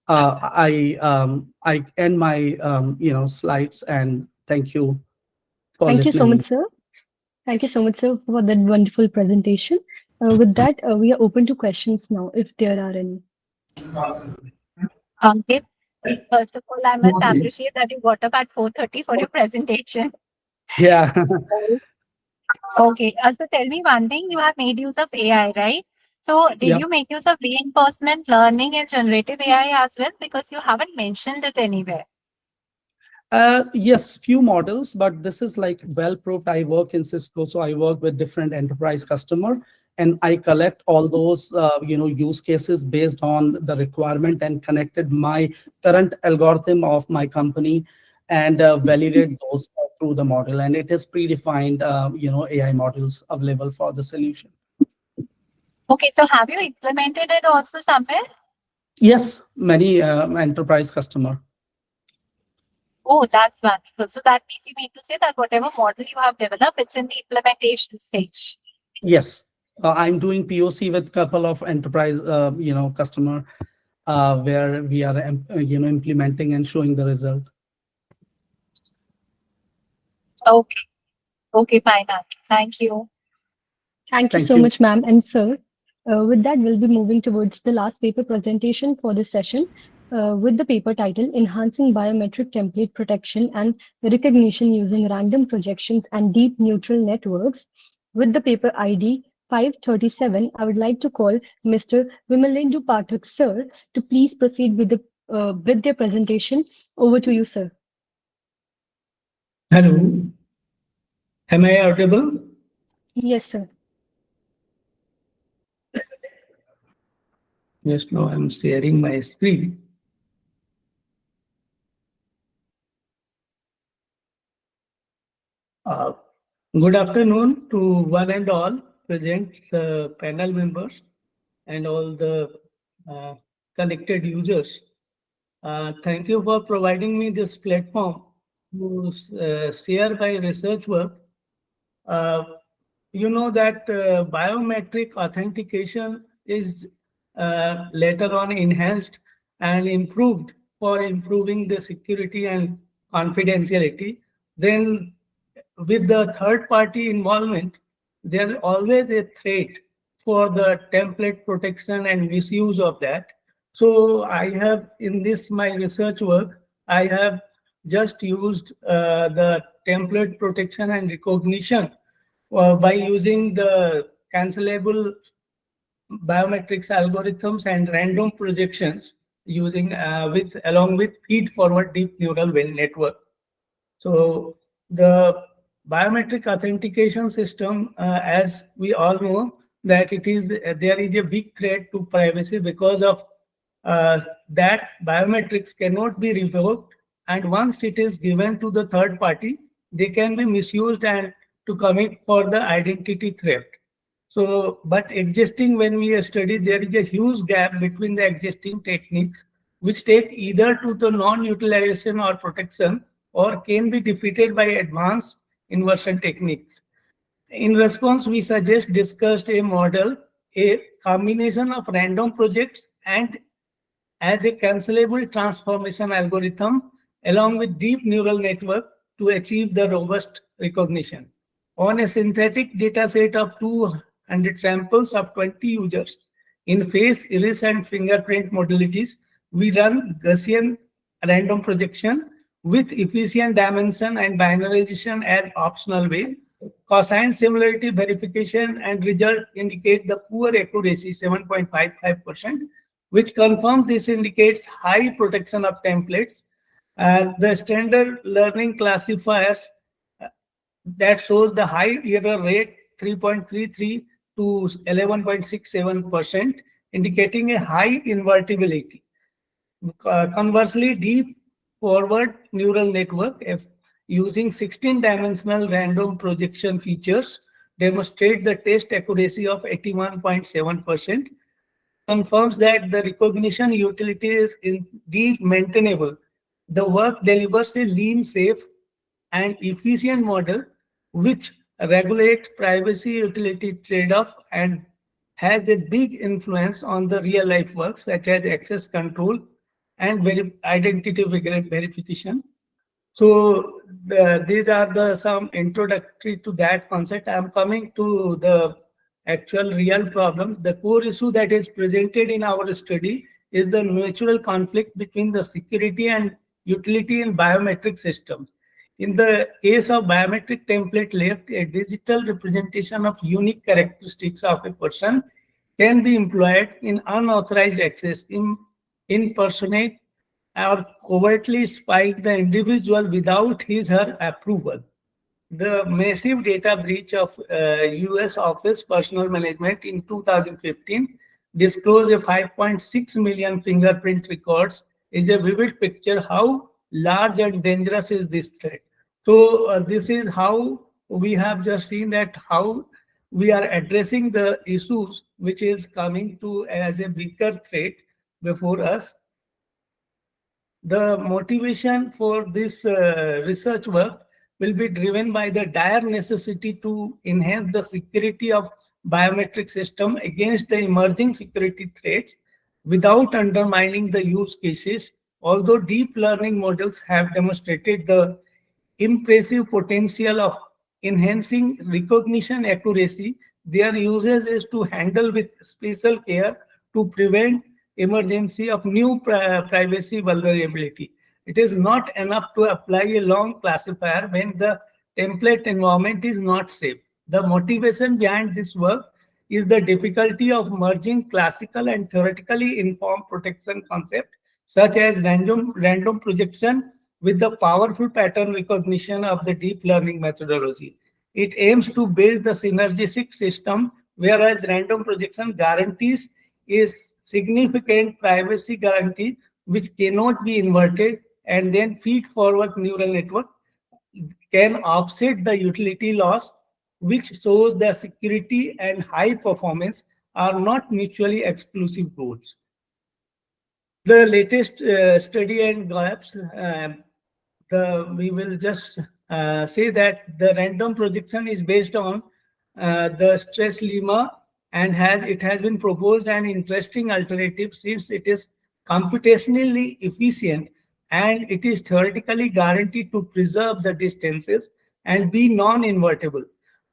I end my slides, and thank you for Thank you so listening. much, sir. Thank you so much, sir, for that wonderful presentation. With that, we are open to questions now, if there are any. Okay. First of all, I must appreciate that you got up at 4:30 for your presentation. Yeah. Okay. So tell me one thing, you have made use of AI, right? So did Yeah. you make use of reinforcement learning and generative AI as well? Because you haven't mentioned it anywhere. Yes, few models, but this is like well proved. I work in Cisco, so I work with different enterprise customer, and I collect all those use cases based on the requirement and connected my current algorithm of my company and validate those through the model. And it is predefined, AI models available for the solution. Okay, so have you implemented it also somewhere? Yes, many enterprise customer. Oh, that's wonderful. So that means you mean to say that whatever model you have developed, it's in the implementation stage. Yes, I'm doing POC with couple of enterprise, customer, where we are, implementing and showing the result. Okay. Okay, fine. Thank you. Thank you Thank so you. much, ma'am and sir. With that, we'll be moving towards the last paper presentation for this session with the paper title Enhancing Biometric Template Protection and Recognition Using Random Projections and Deep Neural Networks. With the paper ID 537, I would like to call Mr. Vimalendu Pathak, sir, to please proceed with their presentation. Over to you, sir. Hello, am I audible? Yes, sir. Yes, now I'm sharing my screen. Uh, Good afternoon to one and all present panel members and all the uh, connected users. Thank you for providing me this platform to share my research work. Uh, you know that biometric authentication is later on enhanced and improved for improving the security and confidentiality. Then with the third party involvement, there is always a threat for the template protection and misuse of that. So I have in this my research work, I have just used the template protection and recognition by using the cancelable biometrics algorithms and random projections using with along with feed forward deep neural network. So the biometric authentication system, as we all know, that it is there is a big threat to privacy because of that biometrics cannot be revoked, and once it is given to the third party, they can be misused and to commit for the identity theft. So, but existing when we study, there is a huge gap between the existing techniques, which take either to the non-utilization or protection, or can be defeated by advanced inversion techniques. In response, we suggest discussed a model, a combination of random projects and as a cancelable transformation algorithm along with deep neural network to achieve the robust recognition. On a synthetic data set of 200 samples of 20 users in face, iris, and fingerprint modalities, we run Gaussian random projection with efficient dimension and binarization as optional way. Cosine similarity verification and result indicate the poor accuracy 7.55%, which confirms this indicates high protection of templates. The standard learning classifiers that shows the high error rate 3.33 to 11.67%, indicating a high invertibility. Conversely, deep forward neural network, if using 16-dimensional random projection features, demonstrate the test accuracy of 81.7%, confirms that the recognition utility is indeed maintainable. The work delivers a lean, safe, and efficient model which regulates privacy utility trade-off and has a big influence on the real-life work such as access control and identity verification. So these are the some introductory to that concept. I'm coming to the actual real problem. The core issue that is presented in our study is the mutual conflict between the security and utility in biometric systems. In the case of biometric template left, a digital representation of unique characteristics of a person can be employed in unauthorized access, impersonate, or covertly spy the individual without his or her approval. The massive data breach of US Office Personnel Management in 2015 disclosed a 5.6 million fingerprint records is a vivid picture how large and dangerous is this threat. So this is how we have just seen that how we are addressing the issues which is coming to as a bigger threat before us. The motivation for this research work will be driven by the dire necessity to enhance the security of biometric system against the emerging security threats without undermining the use cases. Although deep learning models have demonstrated the impressive potential of enhancing recognition accuracy, their usage is to handle with special care to prevent emergency of new privacy vulnerability. It is not enough to apply a long classifier when the template environment is not safe. The motivation behind this work is the difficulty of merging classical and theoretically informed protection concepts such as random projection with the powerful pattern recognition of the deep learning methodology. It aims to build the synergistic system, whereas random projection guarantees a significant privacy guarantee which cannot be inverted, and then feed-forward neural network can offset the utility loss, which shows that security and high performance are not mutually exclusive goals. The latest study and gaps, we will just say that the random projection is based on the stress lemma, and it has been proposed an interesting alternative since it is computationally efficient and it is theoretically guaranteed to preserve the distances and be non-invertible.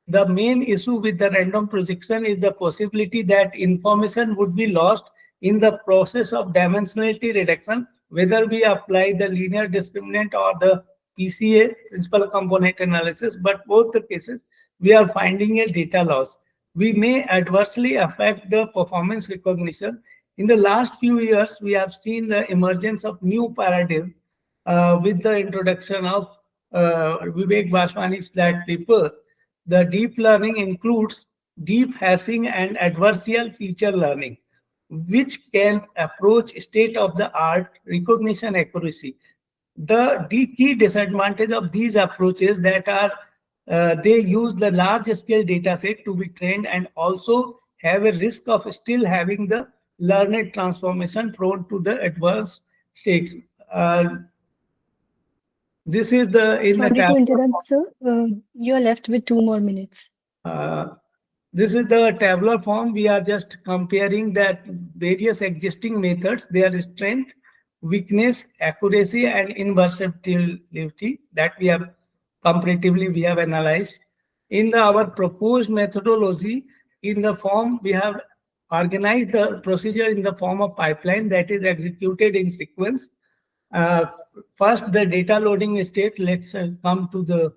The main issue with the random projection is the possibility that information would be lost in the process of dimensionality reduction, whether we apply the linear discriminant or the PCA, principal component analysis, but both the cases we are finding a data loss. We may adversely affect the performance recognition. In the last few years, we have seen the emergence of new paradigm with the introduction of Vivek Vaswani's that paper. The deep learning includes deep hashing and adversarial feature learning, which can approach state-of-the-art recognition accuracy. The key disadvantage of these approaches that are they use the large-scale data set to be trained and also have a risk of still having the learned transformation prone to the advanced states. This is the in Sorry the to tab. interrupt, sir. You're left with 2 more minutes. This is the tabular form. We are just comparing that various existing methods, their strength, weakness, accuracy, and invertibility that we have comparatively we have analyzed. In our proposed methodology, in the form we have organized the procedure in the form of pipeline that is executed in sequence. First, the data loading state. Let's come to the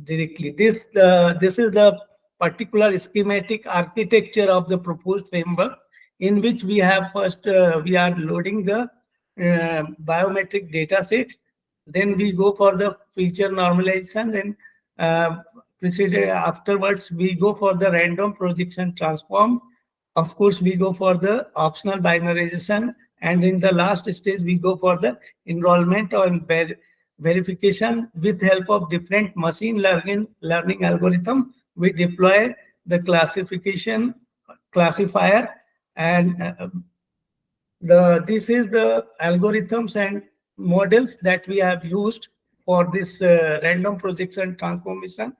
directly. This is the particular schematic architecture of the proposed framework, in which we have first we are loading the biometric data set. Then we go for the feature normalization. Then preceded afterwards we go for the random projection transform. Of course, we go for the optional binarization, and in the last stage we go for the enrollment or verification with help of different machine learning algorithm. We deploy the classification classifier, and this is the algorithms and models that we have used for this random projection transformation,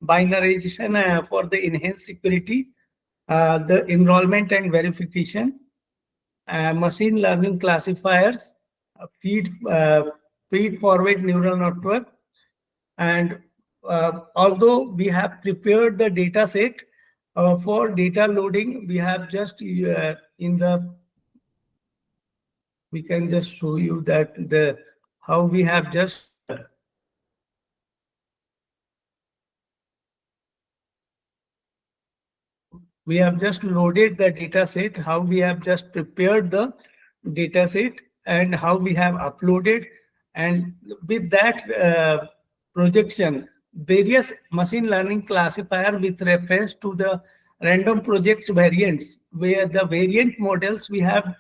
binarization for the enhanced security, the enrollment and verification, machine learning classifiers, feed forward neural network. And although we have prepared the data set for data loading, we have just we can just show you that how we have just loaded the data set, how we have just prepared the data set, and how we have uploaded, and with that projection, various machine learning classifier with reference to the random project variants, where the variant models we have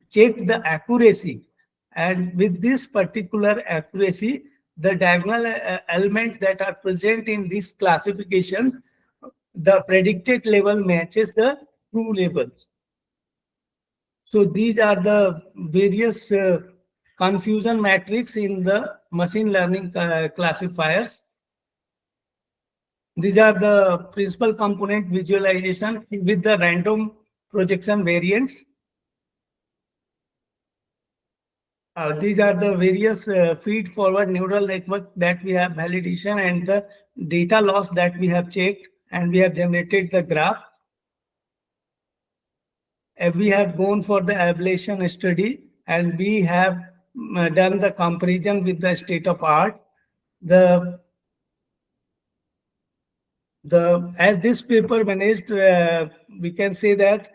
checked the accuracy And with this particular accuracy, the diagonal elements that are present in this classification, the predicted level matches the true levels. So these are the various confusion matrix in the machine learning classifiers. These are the principal component visualization with the random projection variants. These are the various feed-forward neural network that we have validation and the data loss that we have checked, and we have generated the graph. We have gone for the ablation study, and we have done the comparison with the state of art. As this paper managed, we can say that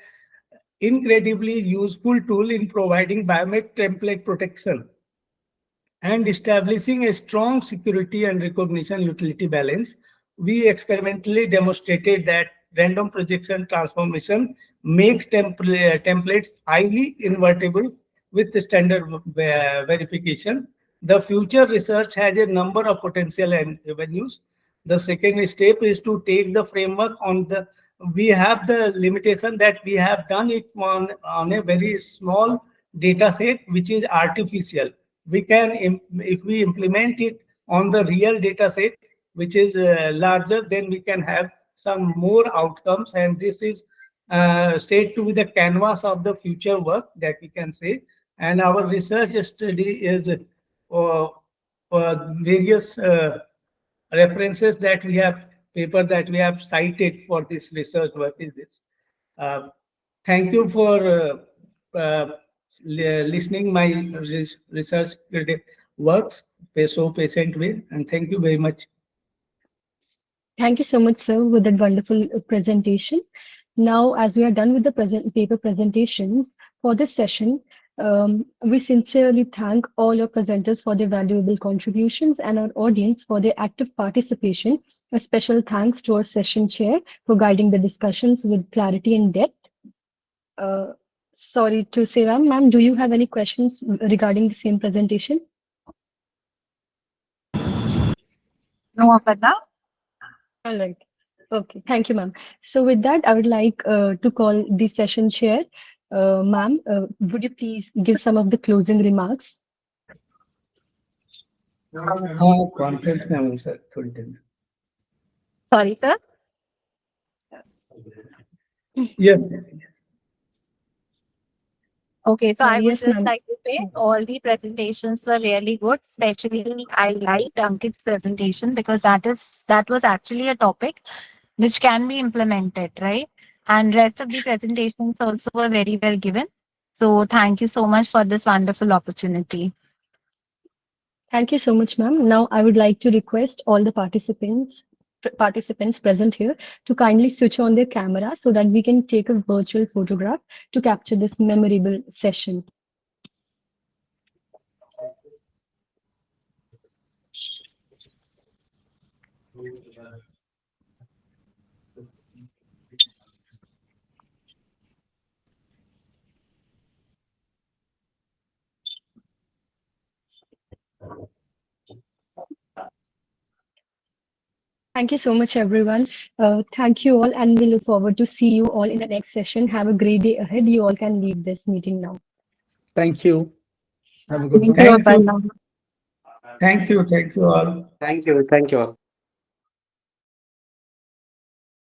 incredibly useful tool in providing biometric template protection and establishing a strong security and recognition utility balance. We experimentally demonstrated that random projection transformation makes templates highly invertible with the standard verification. The future research has a number of potential avenues. The second step is to take the framework on the, we have the limitation that we have done it on a very small data set, which is artificial. We can, if we implement it on the real data set, which is larger, then we can have some more outcomes. And this is said to be the canvas of the future work that we can say. And our research study is various references that we have, paper that we have cited for this research work is this. Thank you for listening my research works so patient way, and thank you very much. Thank you so much, sir, with that wonderful presentation. Now, as we are done with the paper presentations for this session, we sincerely thank all our presenters for their valuable contributions and our audience for their active participation. A special thanks to our session chair for guiding the discussions with clarity and depth. Sorry to say, ma'am, do you have any questions regarding the same presentation? No, Aparna. All right. Okay. Thank you, ma'am. So with that, I would like to call the session chair. Ma'am, would you please give some of the closing remarks? Conference में sir, थोड़ी देर में. Sorry, sir. Yes. Okay, so I would Yes, just ma'am. like to say all the presentations were really good. Especially, I liked Ankit's presentation because that was actually a topic which can be implemented, right? And rest of the presentations also were very well given. So thank you so much for this wonderful opportunity. Thank you so much, ma'am. Now I would like to request all the participants present here to kindly switch on their camera so that we can take a virtual photograph to capture this memorable session. Thank you so much, everyone. Thank you all, and we look forward to see you all in the next session. Have a great day ahead. You all can leave this meeting now. Thank you. Have a good one. Thank you, Thank you. Aparna. Thank you. Thank you all. Thank you. Thank you all.